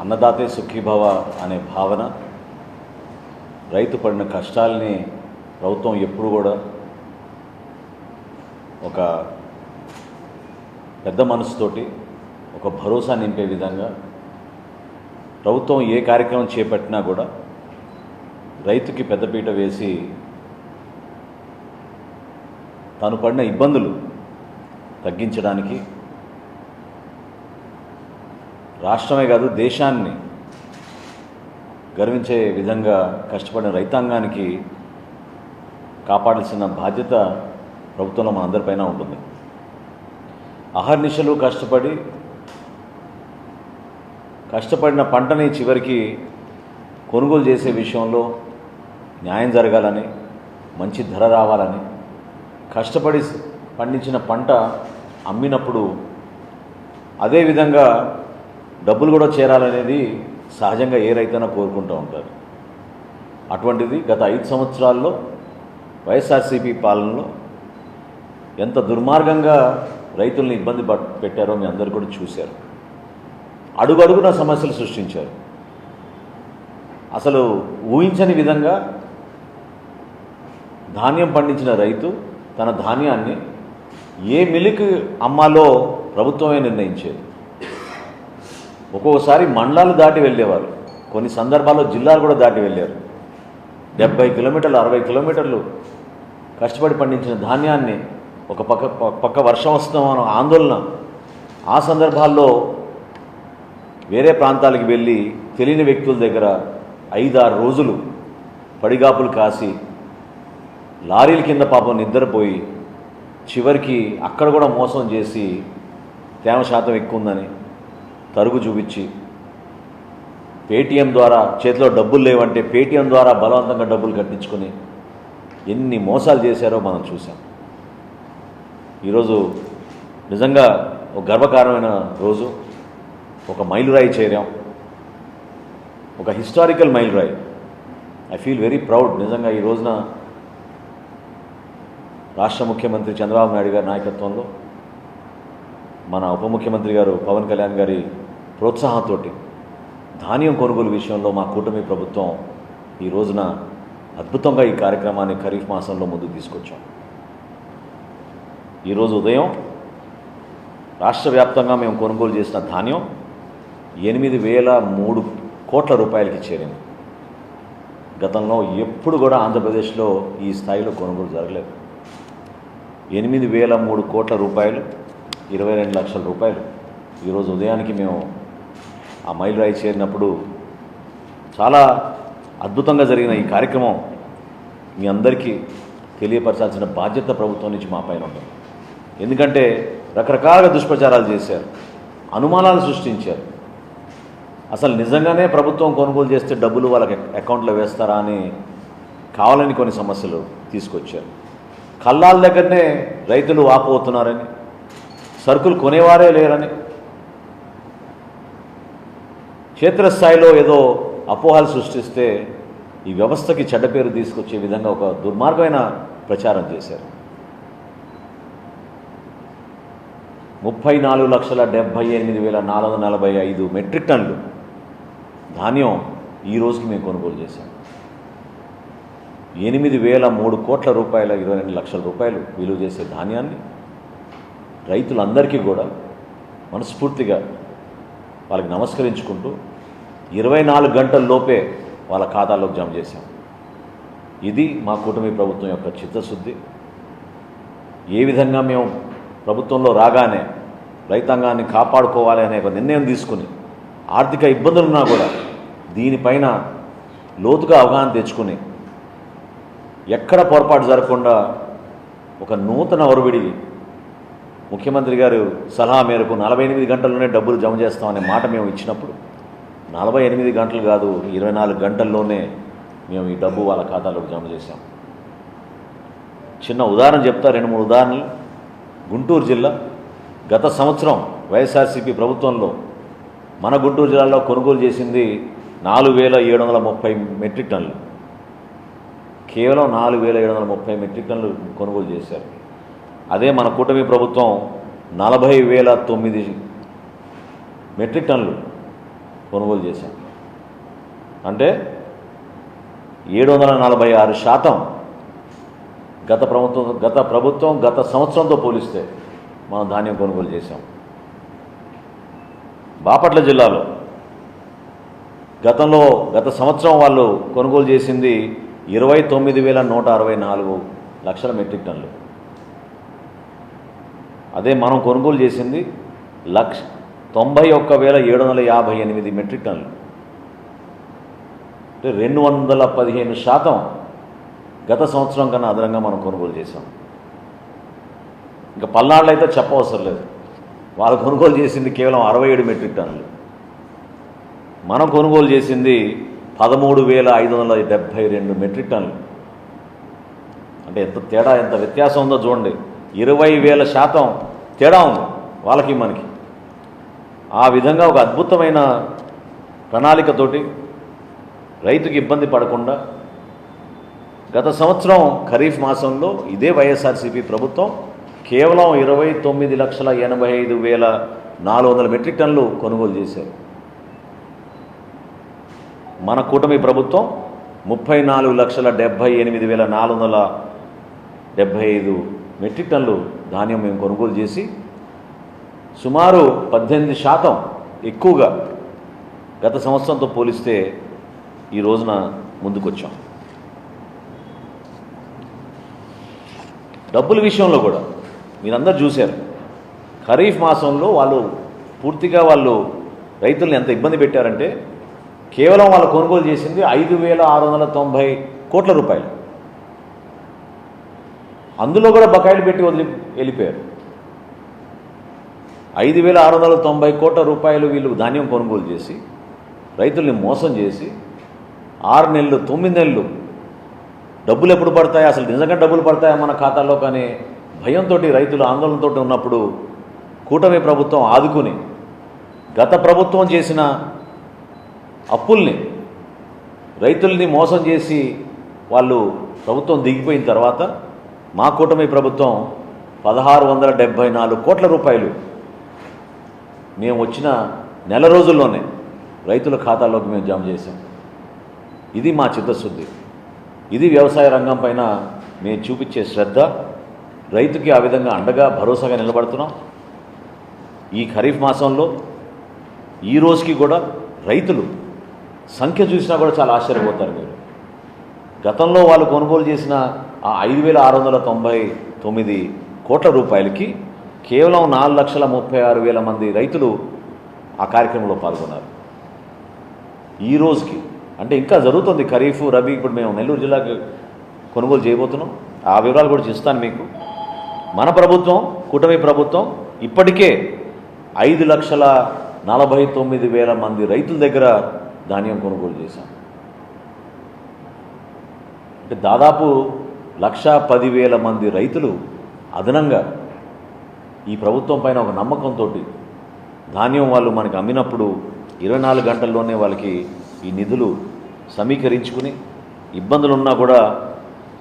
అన్నదాతే సుఖీభవ అనే భావన, రైతు పడిన కష్టాలని ప్రభుత్వం ఎప్పుడు కూడా ఒక పెద్ద మనసుతోటి ఒక భరోసా నింపే విధంగా ప్రభుత్వం ఏ కార్యక్రమం చేపట్టినా కూడా రైతుకి పెద్దపీట వేసి తాను పడిన ఇబ్బందులు తగ్గించడానికి రాష్ట్రమే కాదు దేశాన్ని గర్వించే విధంగా కష్టపడిన రైతాంగానికి కాపాడాల్సిన బాధ్యత ప్రభుత్వంలో మనందరిపైన ఉంటుంది. అహర్నిశలు కష్టపడిన పంటని చివరికి కొనుగోలు చేసే విషయంలో న్యాయం జరగాలని, మంచి ధర రావాలని, కష్టపడి పండించిన పంట అమ్మినప్పుడు అదేవిధంగా డబ్బులు కూడా చేరాలనేది సహజంగా ఏ రైతైనా కోరుకుంటూ ఉంటారు. అటువంటిది గత 5 సంవత్సరాల్లో వైఎస్ఆర్సీపీ పాలనలో ఎంత దుర్మార్గంగా రైతుల్ని ఇబ్బంది పెట్టారో మీ అందరూ కూడా చూశారు. అడుగడుగున సమస్యలు సృష్టించారు. అసలు ఊహించని విధంగా ధాన్యం పండించిన రైతు తన ధాన్యాన్ని ఏ మిల్లుకి అమ్మాలో ప్రభుత్వమే నిర్ణయించేది. ఒక్కొక్కసారి మండలాలు దాటి వెళ్ళేవారు, కొన్ని సందర్భాల్లో జిల్లాలు కూడా దాటి వెళ్ళారు. 70 కిలోమీటర్లు 60 కిలోమీటర్లు కష్టపడి పండించిన ధాన్యాన్ని ఒక పక్క వర్షం వస్తుందన్న ఆందోళన, ఆ సందర్భాల్లో వేరే ప్రాంతాలకు వెళ్ళి తెలియని వ్యక్తుల దగ్గర 5-6 రోజులు పడిగాపులు కాసి లారీల కింద పాపం నిద్రపోయి చివరికి అక్కడ కూడా మోసం చేసి తేమ శాతం ఎక్కువ ఉందని తరుగు చూపించి పేటీఎం ద్వారా చేతిలో డబ్బులు లేవంటే పేటీఎం ద్వారా బలవంతంగా డబ్బులు కట్టించుకొని ఎన్ని మోసాలు చేశారో మనం చూసాం. ఈరోజు నిజంగా ఒక గర్వకారమైన రోజు, ఒక మైలురాయి చేరాం, ఒక హిస్టారికల్ మైలురాయి. I feel very proud. నిజంగా ఈ రోజున రాష్ట్ర ముఖ్యమంత్రి చంద్రబాబు నాయుడు గారి నాయకత్వంలో, మన ఉప ముఖ్యమంత్రి గారు పవన్ కళ్యాణ్ గారి ప్రోత్సాహంతో ధాన్యం కొనుగోలు విషయంలో మా కూటమి ప్రభుత్వం ఈ రోజున అద్భుతంగా ఈ కార్యక్రమాన్ని ఖరీఫ్ మాసంలో ముందుకు తీసుకొచ్చాం. ఈరోజు ఉదయం రాష్ట్ర వ్యాప్తంగా మేము కొనుగోలు చేసిన ధాన్యం 8,003 కోట్ల రూపాయలకి చేరింది. గతంలో ఎప్పుడు కూడా ఆంధ్రప్రదేశ్లో ఈ స్థాయిలో కొనుగోలు జరగలేదు. 8,003 కోట్ల రూపాయలు, 22 లక్షల రూపాయలు. ఈరోజు ఉదయానికి మేము ఆ మైలురాయి చేరినప్పుడు చాలా అద్భుతంగా జరిగిన ఈ కార్యక్రమం మీ అందరికీ తెలియపరచాల్సిన బాధ్యత ప్రభుత్వం నుంచి మా పైన ఉంటుంది. ఎందుకంటే రకరకాలుగా దుష్ప్రచారాలు చేశారు, అనుమానాలు సృష్టించారు. అసలు నిజంగానే ప్రభుత్వం కొనుగోలు చేస్తే డబ్బులు వాళ్ళకి అకౌంట్లో వేస్తారా అని కావాలని కొన్ని సమస్యలు తీసుకొచ్చారు. కల్లాల దగ్గరనే రైతులు వాపోతున్నారని, సరుకులు కొనేవారే లేరని, క్షేత్రస్థాయిలో ఏదో అపోహలు సృష్టిస్తే ఈ వ్యవస్థకి చెడ్డ పేరు తీసుకొచ్చే విధంగా ఒక దుర్మార్గమైన ప్రచారం చేశారు. 34,78,445 మెట్రిక్ టన్నులు ధాన్యం ఈ రోజుకి మేము కొనుగోలు చేశాం. 8,003 కోట్ల రూపాయల 22 లక్షల రూపాయలు విలువ చేసే ధాన్యాన్ని రైతులందరికీ కూడా మనస్ఫూర్తిగా వాళ్ళకి నమస్కరించుకుంటూ 24 గంటల్లోపే వాళ్ళ ఖాతాలోకి జమ చేశాం. ఇది మా కూటమి ప్రభుత్వం యొక్క చిత్తశుద్ధి. ఏ విధంగా మేము ప్రభుత్వంలో రాగానే రైతాంగాన్ని కాపాడుకోవాలి అనే ఒక నిర్ణయం తీసుకుని, ఆర్థిక ఇబ్బందులున్నా కూడా దీనిపైన లోతుగా అవగాహన తెచ్చుకుని ఎక్కడ పొరపాటు జరగకుండా ఒక నూతన ఒరవిడి ముఖ్యమంత్రి గారు సలహా మేరకు 48 గంటల్లోనే డబ్బులు జమ చేస్తామనే మాట మేము ఇచ్చినప్పుడు 48 గంటలు కాదు, 24 గంటల్లోనే మేము ఈ డబ్బు వాళ్ళ ఖాతాలోకి జమ చేశాం. చిన్న ఉదాహరణ చెప్తా, 2-3 ఉదాహరణలు. గుంటూరు జిల్లా గత సంవత్సరం వైఎస్ఆర్సీపీ ప్రభుత్వంలో మన గుంటూరు జిల్లాలో కొనుగోలు చేసింది 4,730 మెట్రిక్ టన్నులు. కేవలం 4,730 మెట్రిక్ టన్నులు కొనుగోలు చేశారు. అదే మన కూటమి ప్రభుత్వం 40,009 మెట్రిక్ టన్నులు కొనుగోలు చేశాం. అంటే 746% గత ప్రభుత్వం గత సంవత్సరంతో పోలిస్తే మనం ధాన్యం కొనుగోలు చేశాం. బాపట్ల జిల్లాలో గత సంవత్సరం వాళ్ళు కొనుగోలు చేసింది 29,164 లక్షల మెట్రిక్ టన్నులు. అదే మనం కొనుగోలు చేసింది 91,758 మెట్రిక్ టన్నులు. అంటే 215% గత సంవత్సరం కన్నా అదనంగా మనం కొనుగోలు చేశాం. ఇంకా పల్నాడులో అయితే చెప్పవసరం లేదు, వాళ్ళు కొనుగోలు చేసింది కేవలం 67 మెట్రిక్ టన్నులు. మనం కొనుగోలు చేసింది 13,572 మెట్రిక్ టన్నులు. అంటే ఎంత తేడా, ఎంత వ్యత్యాసం ఉందో చూడండి. 20,000% తేడా ఉంది వాళ్ళకి మనకి. ఆ విధంగా ఒక అద్భుతమైన ప్రణాళికతోటి రైతుకి ఇబ్బంది పడకుండా గత సంవత్సరం ఖరీఫ్ మాసంలో ఇదే వైఎస్ఆర్సీపీ ప్రభుత్వం కేవలం 29,85,400 మెట్రిక్ టన్నులు కొనుగోలు చేశారు. మన కూటమి ప్రభుత్వం 34,78,475 మెట్రిక్ టన్నులు ధాన్యం మేము కొనుగోలు చేసి సుమారు 18% ఎక్కువగా గత సంవత్సరంతో పోలిస్తే ఈ రోజున ముందుకొచ్చాం. డబ్బుల విషయంలో కూడా మీరందరూ చూశారు. ఖరీఫ్ మాసంలో పూర్తిగా రైతుల్ని ఎంత ఇబ్బంది పెట్టారంటే కేవలం వాళ్ళు కొనుగోలు చేసింది 5,690 కోట్ల రూపాయలు. అందులో కూడా బకాయిలు పెట్టి వెళ్ళిపోయారు. 5,690 కోట్ల రూపాయలు వీళ్ళు ధాన్యం కొనుగోలు చేసి రైతుల్ని మోసం చేసి 6 నెలలు 9 నెలలు డబ్బులు ఎప్పుడు పడతాయి, అసలు నిజంగా డబ్బులు పడతాయా మన ఖాతాలో కానీ భయంతో రైతులు ఆందోళనతో ఉన్నప్పుడు కూటమి ప్రభుత్వం ఆదుకుని గత ప్రభుత్వం చేసిన అప్పుల్ని రైతుల్ని మోసం చేసి ప్రభుత్వం దిగిపోయిన తర్వాత మా కూటమి ప్రభుత్వం 1,674 కోట్ల రూపాయలు మేము వచ్చిన నెల రోజుల్లోనే రైతుల ఖాతాల్లోకి మేము జమ చేశాం. ఇది మా చిత్తశుద్ధి, ఇది వ్యవసాయ రంగం పైన మేము చూపించే శ్రద్ధ. రైతుకి ఆ విధంగా అండగా భరోసాగా నిలబడుతున్నాం. ఈ ఖరీఫ్ మాసంలో ఈ రోజుకి కూడా రైతులు సంఖ్య చూసినా కూడా చాలా ఆశ్చర్యపోతారు మీరు. గతంలో వాళ్ళు కొనుగోలు చేసిన ఆ 5,699 కోట్ల రూపాయలకి కేవలం 4,36,000 మంది రైతులు ఆ కార్యక్రమంలో పాల్గొన్నారు. ఈ రోజుకి అంటే ఇంకా జరుగుతుంది ఖరీఫ్ రబీ. ఇప్పుడు మేము నెల్లూరు జిల్లాకి కొనుగోలు చేయబోతున్నాం. ఆ వివరాలు కూడా ఇస్తాను మీకు. మన ప్రభుత్వం కూటమి ప్రభుత్వం ఇప్పటికే 5,49,000 మంది రైతుల దగ్గర ధాన్యం కొనుగోలు చేశాం. అంటే దాదాపు 1,10,000 మంది రైతులు అదనంగా ఈ ప్రభుత్వం పైన ఒక నమ్మకంతో ధాన్యం మనకి అమ్మినప్పుడు 24 గంటల్లోనే వాళ్ళకి ఈ నిధులు సమీకరించుకుని ఇబ్బందులున్నా కూడా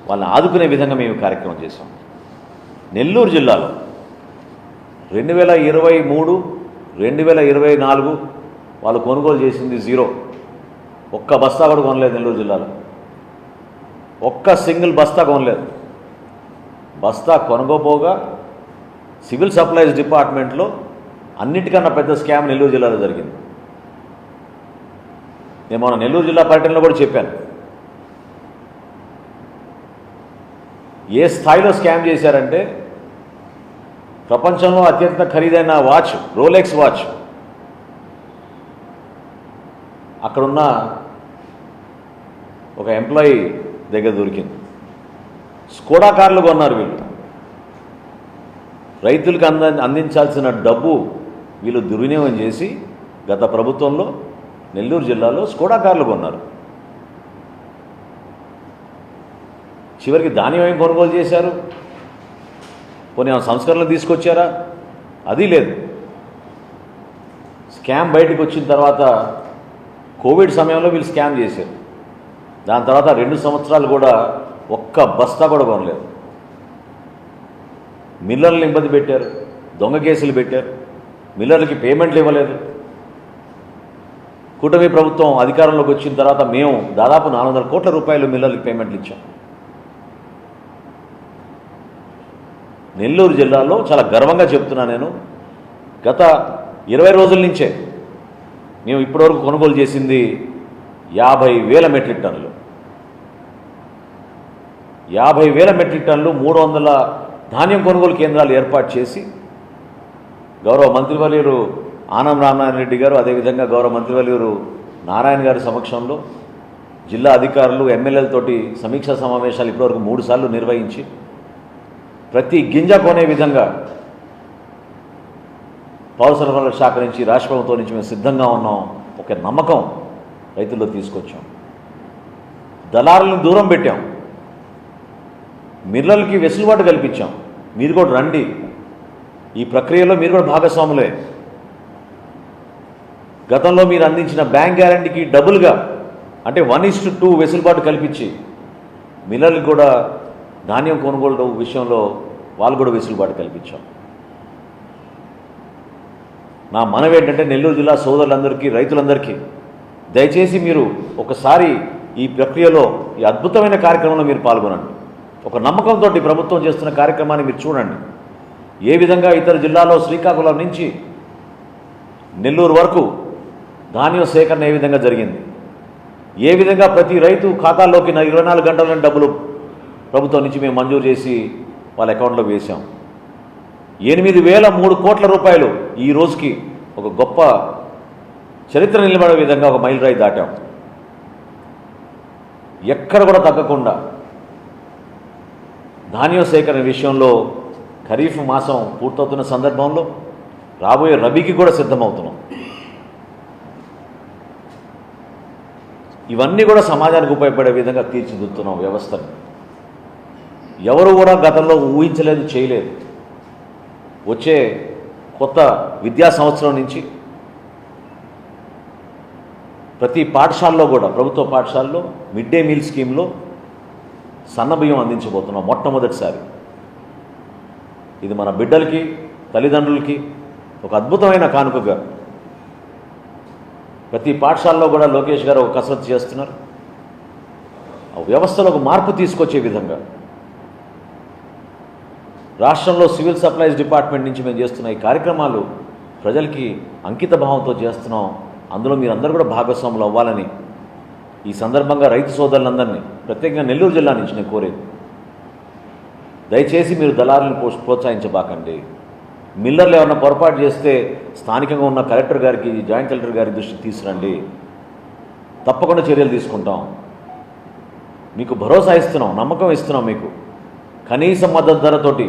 వాళ్ళని ఆదుకునే విధంగా మేము కార్యక్రమం చేశాం. నెల్లూరు జిల్లాలో 2023, 2024 వాళ్ళు కొనుగోలు చేసింది 0. ఒక్క బస్తా కూడా కొనలేదు. నెల్లూరు జిల్లాలో ఒక్క సింగిల్ బస్తా కొనలేదు. బస్తా కొనకపోగా సివిల్ సప్లైస్ డిపార్ట్మెంట్లో అన్నిటికన్నా పెద్ద స్కామ్ నెల్లూరు జిల్లాలో జరిగింది. నేను మన నెల్లూరు జిల్లా పర్యటనలో కూడా చెప్పాను. ఏ స్థాయిలో స్కామ్ చేశారంటే ప్రపంచంలో అత్యంత ఖరీదైన వాచ్, రోలెక్స్ వాచ్ అక్కడున్న ఒక ఎంప్లాయీ దగ్గర దొరికింది. స్కోడా కార్లు కొన్నారు వీళ్ళు. రైతులకు అందించాల్సిన డబ్బు వీళ్ళు దుర్వినియోగం చేసి గత ప్రభుత్వంలో నెల్లూరు జిల్లాలో స్కోడా కార్లు కొన్నారు. చివరికి ధాన్యం ఏం కొనుగోలు చేశారు? కొన్ని సంస్కరణలు తీసుకొచ్చారా? అది లేదు. స్కామ్ బయటకు వచ్చిన తర్వాత కోవిడ్ సమయంలో వీళ్ళు స్కామ్ చేశారు. దాని తర్వాత 2 సంవత్సరాలు కూడా ఒక్క బస్తా కూడా కొనలేదు. మిల్లర్లను ఇబ్బంది పెట్టారు, దొంగ కేసులు పెట్టారు, మిల్లర్లకి పేమెంట్లు ఇవ్వలేదు. కూటమి ప్రభుత్వం అధికారంలోకి వచ్చిన తర్వాత మేము దాదాపు 400 కోట్ల రూపాయలు మిల్లర్లకు పేమెంట్లు ఇచ్చాం. నెల్లూరు జిల్లాలో చాలా గర్వంగా చెప్తున్నా నేను, గత 20 రోజుల నుంచే మేము ఇప్పటివరకు కొనుగోలు చేసింది 50,000 మెట్రిక్ టన్నులు. 50,000 మెట్రిక్ టన్నులు 300 ధాన్యం కొనుగోలు కేంద్రాలు ఏర్పాటు చేసి గౌరవ మంత్రివర్యులు ఆనం రామనారాయణ రెడ్డి గారు, అదేవిధంగా గౌరవ మంత్రివర్యులు నారాయణ గారి సమక్షంలో జిల్లా అధికారులు ఎమ్మెల్యేలతోటి సమీక్షా సమావేశాలు ఇప్పటివరకు 3 సార్లు నిర్వహించి ప్రతి గింజ కొనే విధంగా పౌర సరఫరాల శాఖ నుంచి, రాష్ట్ర ప్రభుత్వం నుంచి మేము సిద్ధంగా ఉన్నాం. ఒక నమ్మకం రైతుల్లో తీసుకొచ్చాం. దళారులను దూరం పెట్టాం, మిల్లర్లకి వెసులుబాటు కల్పించాం. మీరు కూడా రండి, ఈ ప్రక్రియలో మీరు కూడా భాగస్వాములే. గతంలో మీరు అందించిన బ్యాంక్ గ్యారంటీకి డబుల్గా అంటే 1:2 వెసులుబాటు కల్పించి మిల్లర్లకు కూడా ధాన్యం కొనుగోలు విషయంలో వాళ్ళు కూడా వెసులుబాటు కల్పించాం. నా మనవి ఏంటంటే నెల్లూరు జిల్లా సోదరులందరికీ, రైతులందరికీ దయచేసి మీరు ఒకసారి ఈ ప్రక్రియలో, ఈ అద్భుతమైన కార్యక్రమంలో మీరు పాల్గొనండి. ఒక నమ్మకంతో ప్రభుత్వం చేస్తున్న కార్యక్రమాన్ని మీరు చూడండి. ఏ విధంగా ఇతర జిల్లాలో శ్రీకాకుళం నుంచి నెల్లూరు వరకు ధాన్యం సేకరణ ఏ విధంగా జరిగింది, ఏ విధంగా ప్రతి రైతు ఖాతాల్లోకి 24 గంటల డబ్బులు ప్రభుత్వం నుంచి మేము మంజూరు చేసి వాళ్ళ అకౌంట్లోకి వేశాం. 8,003 కోట్ల రూపాయలు ఈ రోజుకి ఒక గొప్ప చరిత్ర నిలబడే విధంగా ఒక మైలురాయి దాటాం. ఎక్కడ కూడా తగ్గకుండా ధాన్యం సేకరణ విషయంలో ఖరీఫ్ మాసం పూర్తవుతున్న సందర్భంలో రాబోయే రబీకి కూడా సిద్ధమవుతున్నాం. ఇవన్నీ కూడా సమాజానికి ఉపయోగపడే విధంగా తీర్చిదిద్దుతున్నాం వ్యవస్థను. ఎవరు కూడా గతంలో ఊహించలేదు, చేయలేదు. వచ్చే కొత్త విద్యా సంవత్సరం నుంచి ప్రతి పాఠశాలలో కూడా, ప్రభుత్వ పాఠశాలలో మిడ్ డే మీల్ స్కీమ్లో సన్నబియ్యం అందించబోతున్నాం మొట్టమొదటిసారి. ఇది మన బిడ్డలకి, తల్లిదండ్రులకి ఒక అద్భుతమైన కానుకగా ప్రతి పాఠశాలలో కూడా లోకేష్ గారు ఒక కసరత్తు చేస్తున్నారు. ఆ వ్యవస్థలో ఒక మార్పు తీసుకొచ్చే విధంగా రాష్ట్రంలో సివిల్ సప్లైస్ డిపార్ట్మెంట్ నుంచి మేము చేస్తున్న ఈ కార్యక్రమాలు ప్రజలకి అంకిత భావంతో చేస్తున్నాం. అందులో మీరందరూ కూడా భాగస్వాములు అవ్వాలని ఈ సందర్భంగా రైతు సోదరులందరినీ, ప్రత్యేకంగా నెల్లూరు జిల్లా నుంచి నేను కోరేది, దయచేసి మీరు దళారులను ప్రోత్సహించబాకండి. మిల్లర్లు ఏమన్నా పొరపాటు చేస్తే స్థానికంగా ఉన్న కలెక్టర్ గారికి, జాయింట్ కలెక్టర్ గారి దృష్టికి తీసుకురండి. తప్పకుండా చర్యలు తీసుకుంటాం. మీకు భరోసా ఇస్తున్నాం, నమ్మకం ఇస్తున్నాం. మీకు కనీస మద్దతు ధరతోటి,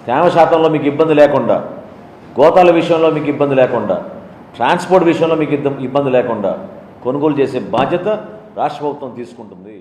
తేమ శాతంలో మీకు ఇబ్బంది లేకుండా, గోతాల విషయంలో మీకు ఇబ్బంది లేకుండా, ట్రాన్స్పోర్ట్ విషయంలో మీకు ఇబ్బంది లేకుండా కొనుగోలు చేసే బాధ్యత రాష్ట్ర ప్రభుత్వం తీసుకుంటుంది.